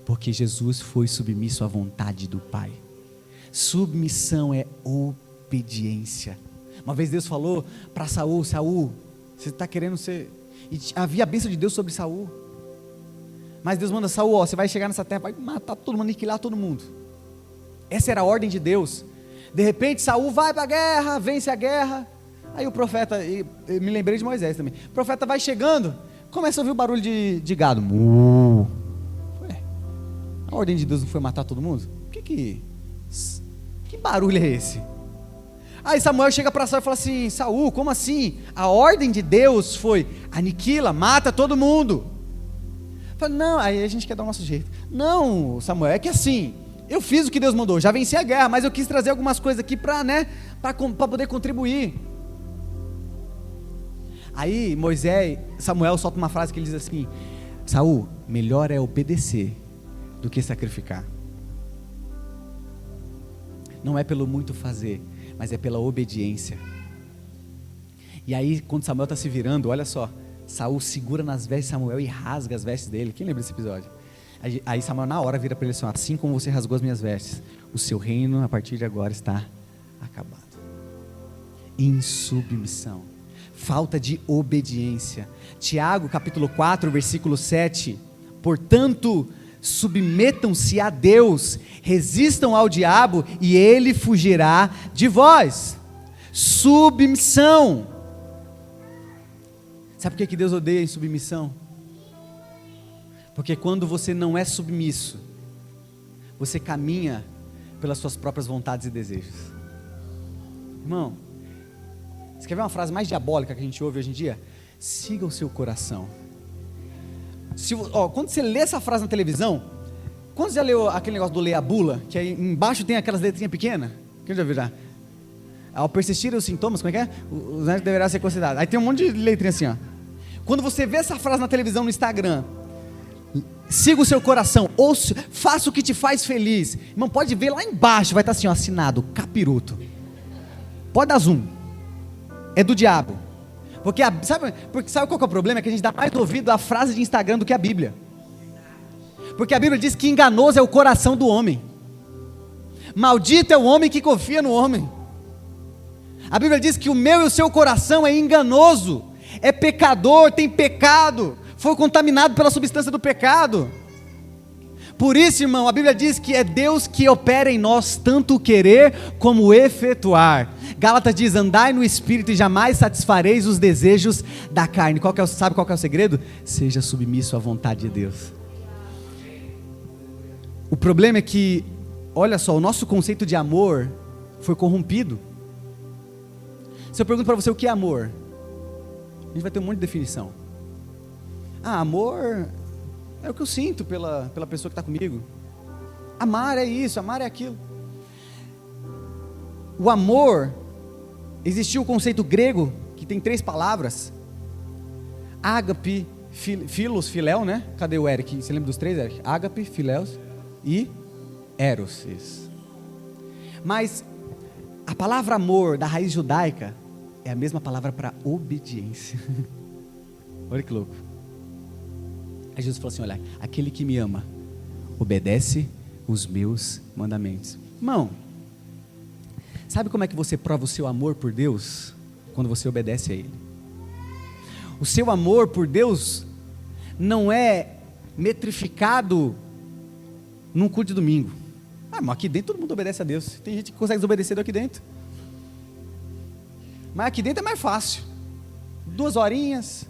Porque Jesus foi submisso à vontade do Pai. Submissão é obediência. Uma vez Deus falou para Saul: Saul, você está querendo ser... E havia a bênção de Deus sobre Saul. Mas Deus manda: Saul, ó, você vai chegar nessa terra, vai matar todo mundo, aniquilar todo mundo. Essa era a ordem de Deus. De repente Saul vai para a guerra, vence a guerra. Aí o profeta, eu me lembrei de Moisés também, o profeta vai chegando, começa a ouvir o barulho de gado. Ué, a ordem de Deus não foi matar todo mundo? Que barulho é esse? Aí Samuel chega para Saul e fala assim: Saul, como assim? A ordem de Deus foi: aniquila, mata todo mundo. Fala: não, aí a gente quer dar o nosso jeito. Não, Samuel, é que assim, eu fiz o que Deus mandou, já venci a guerra, mas eu quis trazer algumas coisas aqui para poder contribuir. Aí Samuel solta uma frase que ele diz assim: Saul, melhor é obedecer do que sacrificar. Não é pelo muito fazer, mas é pela obediência. E aí, quando Samuel está se virando, olha só, Saul segura nas vestes de Samuel e rasga as vestes dele. Quem lembra desse episódio? Aí Samuel na hora vira para ele assim: assim como você rasgou as minhas vestes, o seu reino a partir de agora está acabado. Insubmissão, falta de obediência. Tiago capítulo 4 versículo 7: portanto, submetam-se a Deus, resistam ao diabo e ele fugirá de vós. Submissão. Sabe por que Deus odeia a insubmissão? Porque quando você não é submisso, você caminha pelas suas próprias vontades e desejos. Irmão, você quer ver uma frase mais diabólica que a gente ouve hoje em dia? Siga o seu coração. Quando você lê essa frase na televisão, quando você já leu aquele negócio do ler a bula, que aí embaixo tem aquelas letrinhas pequenas? Quem já viu já? Ao persistirem os sintomas, como é que é? Os médicos deverão ser considerados. Aí tem um monte de letrinha assim, ó. Quando você vê essa frase na televisão, no Instagram, siga o seu coração, ouça, faça o que te faz feliz. Irmão, pode ver lá embaixo, vai estar assim, ó, assinado, capiroto. Pode dar zoom. É do diabo. Porque sabe qual que é o problema? É que a gente dá mais ouvido à frase de Instagram do que a Bíblia. Porque a Bíblia diz que enganoso é o coração do homem. Maldito é o homem que confia no homem. A Bíblia diz que o meu e o seu coração é enganoso, é pecador, tem pecado, foi contaminado pela substância do pecado. Por isso, irmão, a Bíblia diz que é Deus que opera em nós tanto o querer como o efetuar. Gálatas diz: andai no Espírito e jamais satisfareis os desejos da carne. Sabe qual que é o segredo? Seja submisso à vontade de Deus. O problema é que, olha só, o nosso conceito de amor foi corrompido. Se eu pergunto para você o que é amor, a gente vai ter um monte de definição. Amor é o que eu sinto pela pessoa que está comigo. Amar é isso, amar é aquilo. O amor, existiu o conceito grego, que tem 3 palavras. Ágape, philos, filéu, né? Cadê o Eric? Você lembra dos 3, Eric? Ágape, filéus e eros. Isso. Mas a palavra amor, da raiz judaica, é a mesma palavra para obediência. Olha que louco. Aí Jesus falou assim: olha, aquele que me ama, obedece os meus mandamentos. Irmão, sabe como é que você prova o seu amor por Deus? Quando você obedece a Ele. O seu amor por Deus não é metrificado num culto de domingo. Mas aqui dentro todo mundo obedece a Deus. Tem gente que consegue desobedecer aqui dentro. Mas aqui dentro é mais fácil. 2 horinhas,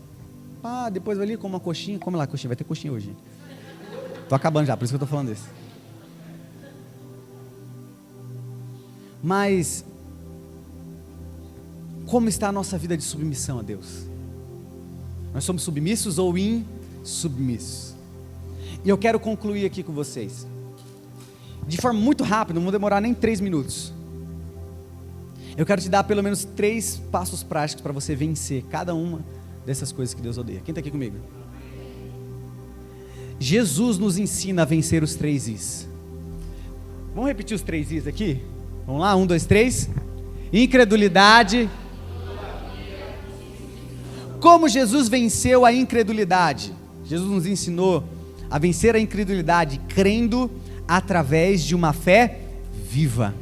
depois vai ali, come uma coxinha. Come lá, coxinha, vai ter coxinha hoje. Tô acabando já, por isso que eu tô falando isso. Mas, como está a nossa vida de submissão a Deus? Nós somos submissos ou insubmissos? E eu quero concluir aqui com vocês, de forma muito rápida, não vou demorar nem 3 minutos. Eu quero te dar pelo menos 3 passos práticos para você vencer cada uma dessas coisas que Deus odeia. Quem está aqui comigo? Jesus nos ensina a vencer os 3 Is. Vamos repetir os 3 Is aqui? Vamos lá, 1, 2, 3. Incredulidade. Como Jesus venceu a incredulidade? Jesus nos ensinou a vencer a incredulidade crendo através de uma fé viva.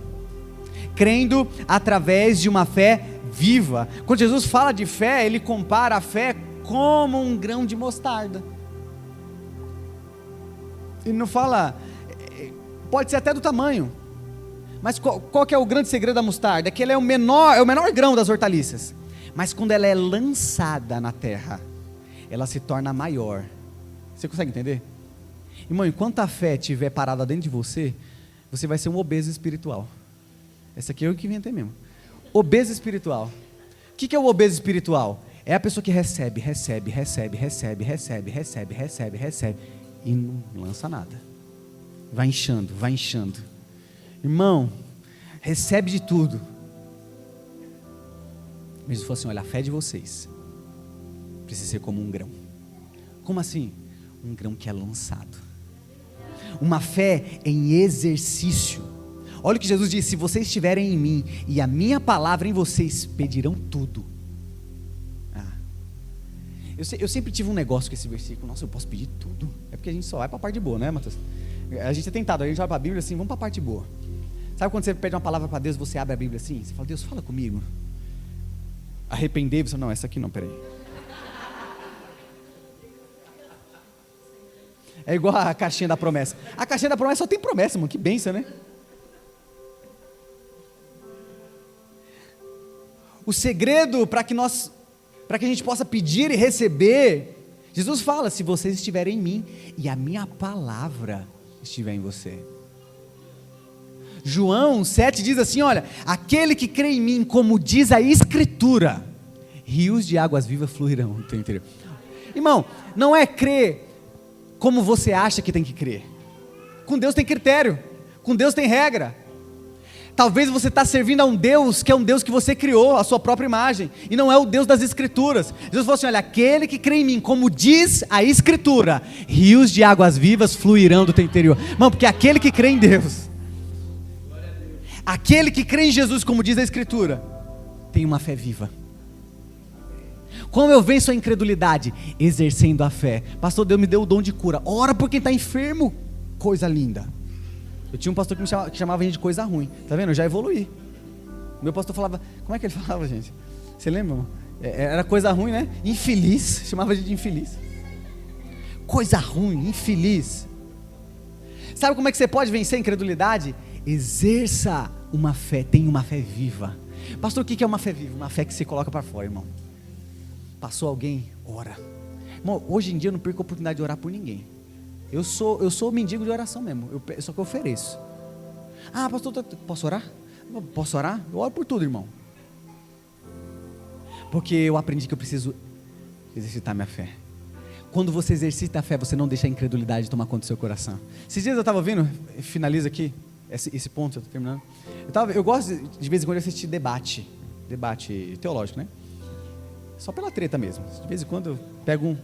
Crendo através de uma fé viva. Quando Jesus fala de fé, ele compara a fé como um grão de mostarda. Ele não fala, pode ser até do tamanho, mas qual que é o grande segredo da mostarda? É que ela é o menor grão das hortaliças, mas quando ela é lançada na terra, ela se torna maior. Você consegue entender? Irmão, enquanto a fé estiver parada dentro de você, você vai ser um obeso espiritual. Essa aqui eu que inventei mesmo. Obeso espiritual. O que é o obeso espiritual? É a pessoa que recebe e não lança nada. Vai inchando. Irmão, recebe de tudo. Mas ele falou assim, olha, a fé de vocês precisa ser como um grão. Como assim? Um grão que é lançado. Uma fé em exercício. Olha o que Jesus disse, se vocês estiverem em mim e a minha palavra em vocês, pedirão tudo. Eu sempre tive um negócio com esse versículo, nossa, eu posso pedir tudo. É porque a gente só vai para a parte boa, né, Matheus? A gente é tentado, a gente vai para a Bíblia assim, vamos para a parte boa. Sabe quando você pede uma palavra para Deus, você abre a Bíblia assim, você fala, Deus, fala comigo. Arrepender, você não, essa aqui não, peraí. É igual a caixinha da promessa. A caixinha da promessa só tem promessa, mano, que bênção, né? O segredo para que a gente possa pedir e receber, Jesus fala, se vocês estiverem em mim e a minha palavra estiver em você. João 7 diz assim, olha, aquele que crê em mim, como diz a Escritura, rios de águas vivas fluirão no teu interior. Irmão, não é crer como você acha que tem que crer. Com Deus tem critério, com Deus tem regra. Talvez você está servindo a um Deus que é um Deus que você criou, a sua própria imagem, e não é o Deus das Escrituras. Jesus falou assim, olha, aquele que crê em mim, como diz a Escritura, rios de águas vivas fluirão do teu interior. Irmão, porque aquele que crê em Deus, aquele que crê em Jesus, como diz a Escritura, tem uma fé viva. Como eu venço a incredulidade? Exercendo a fé. Pastor, Deus me deu o dom de cura. Ora por quem está enfermo. Coisa linda. Eu tinha um pastor que chamava a gente de coisa ruim. Tá vendo? Eu já evoluí. Meu pastor falava, como é que ele falava, gente? Você lembra, irmão? Era coisa ruim, né? Infeliz. Chamava a gente de infeliz. Coisa ruim, infeliz. Sabe como é que você pode vencer a incredulidade? Exerça uma fé, tenha uma fé viva. Pastor, o que é uma fé viva? Uma fé que você coloca para fora, irmão. Passou alguém, ora. Irmão, hoje em dia eu não perco a oportunidade de orar por ninguém. Eu sou mendigo de oração mesmo, só que eu ofereço. Ah, pastor, posso orar? Posso orar? Eu oro por tudo, irmão. Porque eu aprendi que eu preciso exercitar minha fé. Quando você exercita a fé, você não deixa a incredulidade tomar conta do seu coração. Esses dias eu estava vendo, finaliza aqui, esse ponto, eu estou terminando. Eu gosto de vez em quando de assistir debate teológico, né? Só pela treta mesmo. De vez em quando eu pego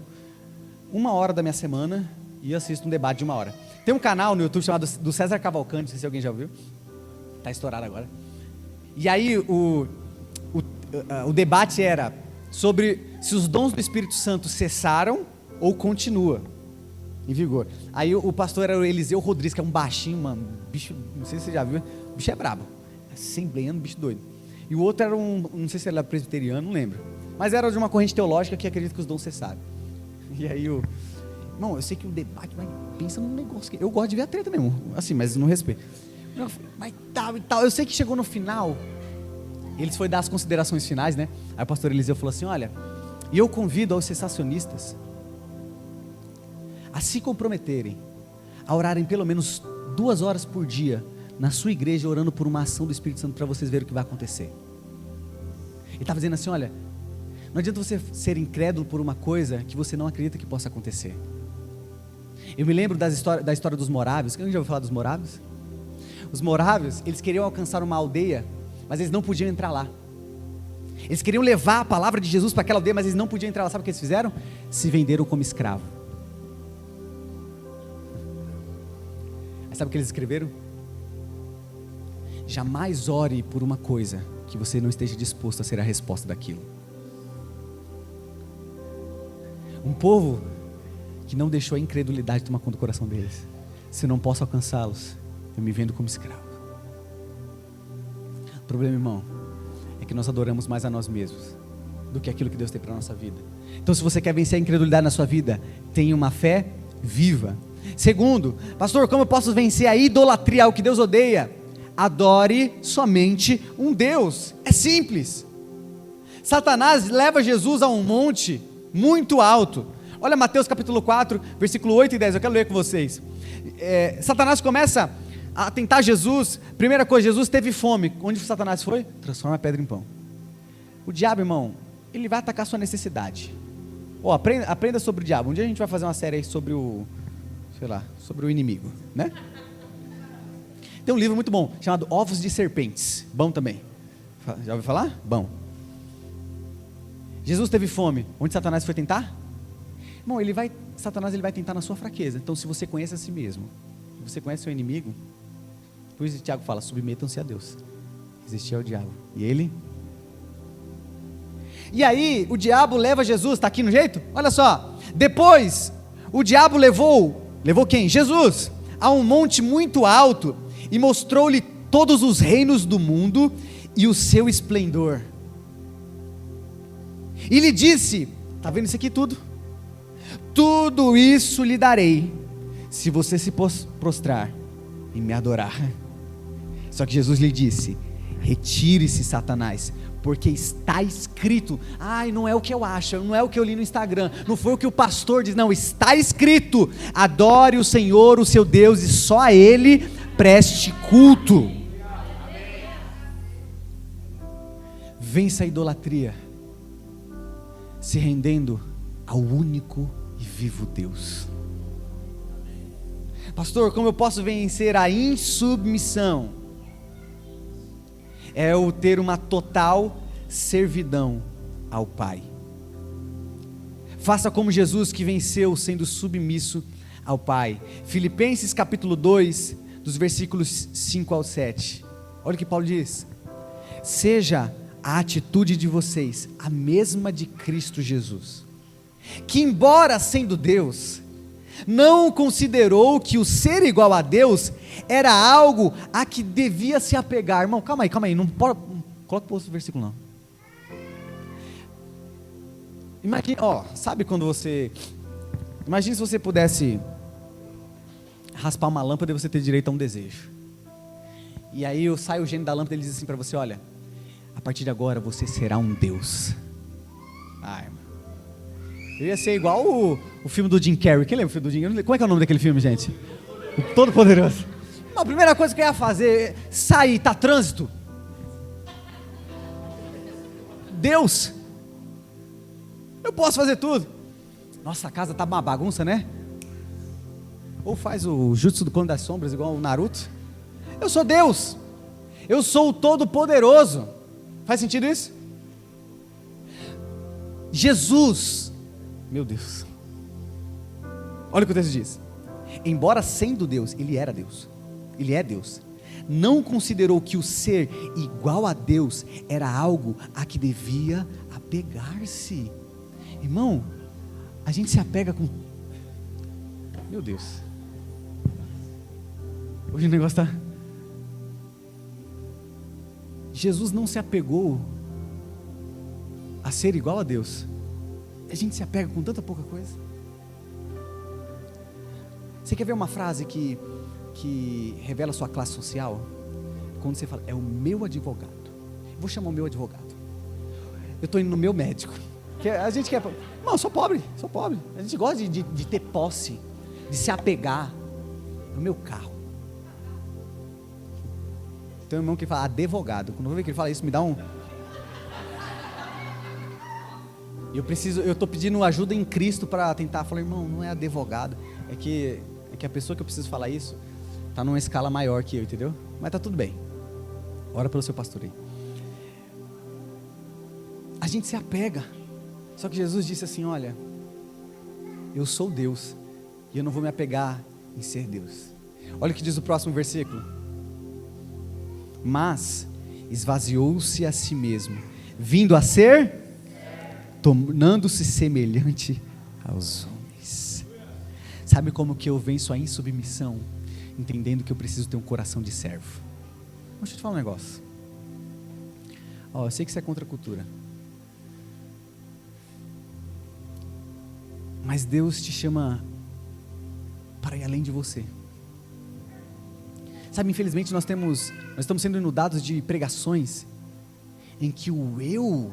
uma hora da minha semana e assisto um debate de 1 hora. Tem um canal no YouTube chamado do César Cavalcante, não sei se alguém já ouviu. Está estourado agora. E aí o debate era sobre se os dons do Espírito Santo cessaram ou continua em vigor. Aí o pastor era o Eliseu Rodrigues, que é um baixinho, mano, bicho, não sei se você já viu, o bicho é brabo, assembleiano, bicho doido. E o outro era não sei se ele era presbiteriano, não lembro, mas era de uma corrente teológica que acredita que os dons cessaram. E aí não, eu sei que o debate, mas pensa num negócio, eu gosto de ver a treta mesmo, assim, mas não respeito. Mas tal e tal, eu sei que chegou no final, eles foi dar as considerações finais, né? Aí o pastor Eliseu falou assim, olha, E eu convido aos cessacionistas a se comprometerem, a orarem pelo menos 2 horas por dia, na sua igreja, orando por uma ação do Espírito Santo, para vocês verem o que vai acontecer. Ele estava dizendo assim, olha, não adianta você ser incrédulo por uma coisa que você não acredita que possa acontecer. Eu me lembro da história dos morávios. Quem já ouviu falar dos morávios? Os morávios, eles queriam alcançar uma aldeia, mas eles não podiam entrar lá. Eles queriam levar a palavra de Jesus para aquela aldeia, mas eles não podiam entrar lá. Sabe o que eles fizeram? Se venderam como escravo. Aí sabe o que eles escreveram? Jamais ore por uma coisa que você não esteja disposto a ser a resposta daquilo. Um povo que não deixou a incredulidade tomar conta do coração deles. Se eu não posso alcançá-los, eu me vendo como escravo. O problema, irmão, é que nós adoramos mais a nós mesmos do que aquilo que Deus tem para a nossa vida. Então, se você quer vencer a incredulidade na sua vida, tenha uma fé viva. Segundo, pastor, como eu posso vencer a idolatria, o que Deus odeia? Adore somente um Deus. É simples. Satanás leva Jesus a um monte muito alto. Olha Mateus capítulo 4, versículo 8 e 10, eu quero ler com vocês. Satanás começa a tentar Jesus. Primeira coisa, Jesus teve fome. Onde Satanás foi? Transforma a pedra em pão. O diabo, irmão, ele vai atacar a sua necessidade. Aprenda sobre o diabo. Um dia a gente vai fazer uma série aí sobre sobre o inimigo, né? Tem um livro muito bom, chamado Ovos de Serpentes. Bom também. Já ouviu falar? Bom. Jesus teve fome. Onde Satanás foi tentar? Irmão, Satanás vai tentar na sua fraqueza. Então, se você conhece a si mesmo, se você conhece o seu inimigo, por isso Tiago fala, submetam-se a Deus. Resistir ao diabo. E aí, o diabo leva Jesus, está aqui no jeito? Olha só, depois, o diabo levou quem? Jesus, a um monte muito alto, e mostrou-lhe todos os reinos do mundo, e o seu esplendor. E lhe disse, está vendo isso aqui tudo? Tudo isso lhe darei, se você se prostrar e me adorar. Só que Jesus lhe disse, retire-se, Satanás, porque está escrito. Não é o que eu acho, não é o que eu li no Instagram, não foi o que o pastor diz, não, está escrito, adore o Senhor, o seu Deus, e só a Ele preste culto. Vença a idolatria, se rendendo ao único e vivo Deus. Pastor, como eu posso vencer a insubmissão? É o ter uma total servidão ao Pai. Faça como Jesus, que venceu sendo submisso ao Pai. Filipenses capítulo 2, dos versículos 5 ao 7. Olha o que Paulo diz: seja a atitude de vocês a mesma de Cristo Jesus, que embora sendo Deus, não considerou que o ser igual a Deus era algo a que devia se apegar. Irmão, calma aí, não pode, coloca o outro versículo não. Imagine, sabe quando imagine se você pudesse raspar uma lâmpada e você ter direito a um desejo. E aí sai o gênio da lâmpada e ele diz assim para você: olha, a partir de agora você será um Deus. Irmão, eu ia ser igual o filme do Jim Carrey. Quem lembra o filme do Jim Carrey? Como é que é o nome daquele filme, gente? O Todo-Poderoso. A primeira coisa que eu ia fazer é sair, tá trânsito. Deus, eu posso fazer tudo. Nossa, a casa tá uma bagunça, né? Ou faz o Jutsu do Clone das Sombras, igual o Naruto. Eu sou Deus. Eu sou o Todo-Poderoso. Faz sentido isso? Jesus, meu Deus, olha o que o texto diz: embora sendo Deus, Ele era Deus, Ele é Deus, não considerou que o ser igual a Deus era algo a que devia apegar-se. Irmão, a gente se apega com, meu Deus, hoje o negócio está, Jesus não se apegou a ser igual a Deus. A gente se apega com tanta pouca coisa. Você quer ver uma frase que revela a sua classe social? Quando você fala, é o meu advogado. Vou chamar o meu advogado. Eu estou indo no meu médico. A gente quer. Não, eu sou pobre. A gente gosta de ter posse, de se apegar no meu carro. Tem um irmão que fala advogado. Quando eu vejo que ele fala isso, me dá um. Eu estou pedindo ajuda em Cristo para tentar. Falar, irmão, não é advogado. É que a pessoa que eu preciso falar isso está numa escala maior que eu, entendeu? Mas tá tudo bem. Ora pelo seu pastor aí. A gente se apega. Só que Jesus disse assim: olha, eu sou Deus e eu não vou me apegar em ser Deus. Olha o que diz o próximo versículo. Mas esvaziou-se a si mesmo, vindo a ser, tornando-se semelhante aos homens. Sabe como que eu venço a insubmissão? Entendendo que eu preciso ter um coração de servo. Deixa eu te falar um negócio. Eu sei que você é contra a cultura, mas Deus te chama para ir além de você. Sabe, infelizmente nós estamos sendo inundados de pregações em que o eu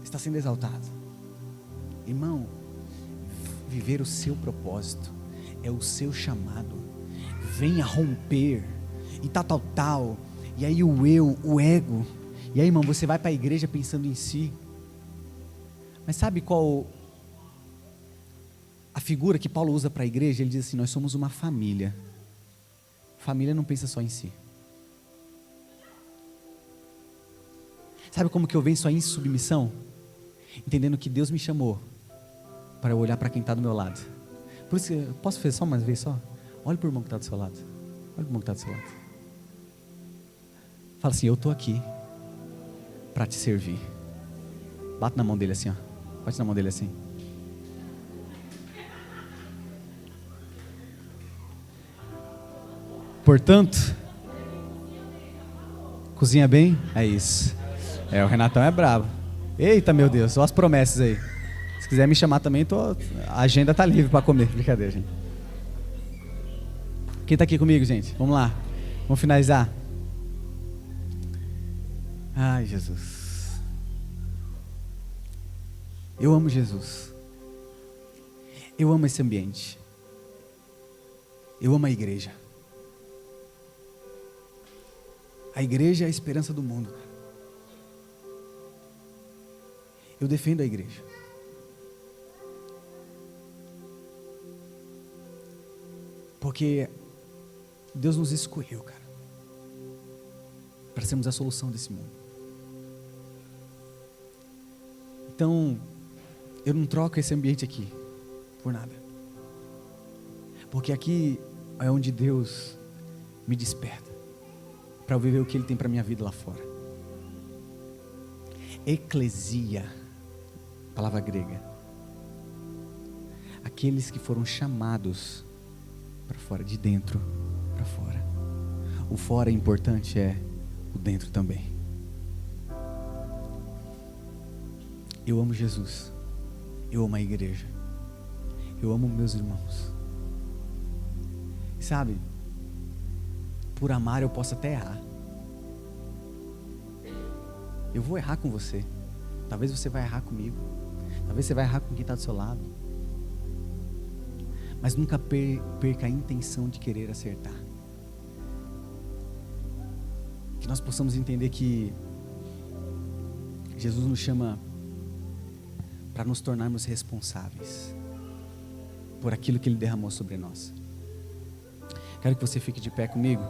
está sendo exaltado. Irmão, viver o seu propósito é o seu chamado. Venha romper e tal. E aí o eu, o ego. E aí, irmão, você vai para a igreja pensando em si. Mas sabe qual a figura que Paulo usa para a igreja? Ele diz assim: nós somos uma família. Família não pensa só em si. Sabe como que eu venço a insubmissão? Entendendo que Deus me chamou para eu olhar para quem está do meu lado. Por isso, posso fazer só uma vez só? Olha para o irmão que está do seu lado. Olha para o irmão que está do seu lado. Fala assim: eu estou aqui para te servir. Bate na mão dele assim, ó. Bate na mão dele assim. Portanto, cozinha bem? É isso. O Renatão é bravo. Eita, meu Deus, olha as promessas aí. Se quiser me chamar também, a agenda tá livre para comer. Brincadeira, gente. Quem está aqui comigo, gente? Vamos lá. Vamos finalizar. Ai, Jesus. Eu amo Jesus. Eu amo esse ambiente. Eu amo a igreja. A igreja é a esperança do mundo. Eu defendo a igreja. Porque Deus nos escolheu, cara, para sermos a solução desse mundo. Então, eu não troco esse ambiente aqui por nada. Porque aqui é onde Deus me desperta para eu viver o que Ele tem para a minha vida lá fora. Eclesia, palavra grega. Aqueles que foram chamados para fora, de dentro para fora. O fora é importante, o dentro também. Eu amo Jesus. Eu amo a igreja. Eu amo meus irmãos. Sabe, por amar eu posso até errar. Eu vou errar com você. Talvez você vai errar comigo. Talvez você vai errar com quem está do seu lado. Mas nunca perca a intenção de querer acertar. Que nós possamos entender que Jesus nos chama para nos tornarmos responsáveis por aquilo que Ele derramou sobre nós. Quero que você fique de pé comigo.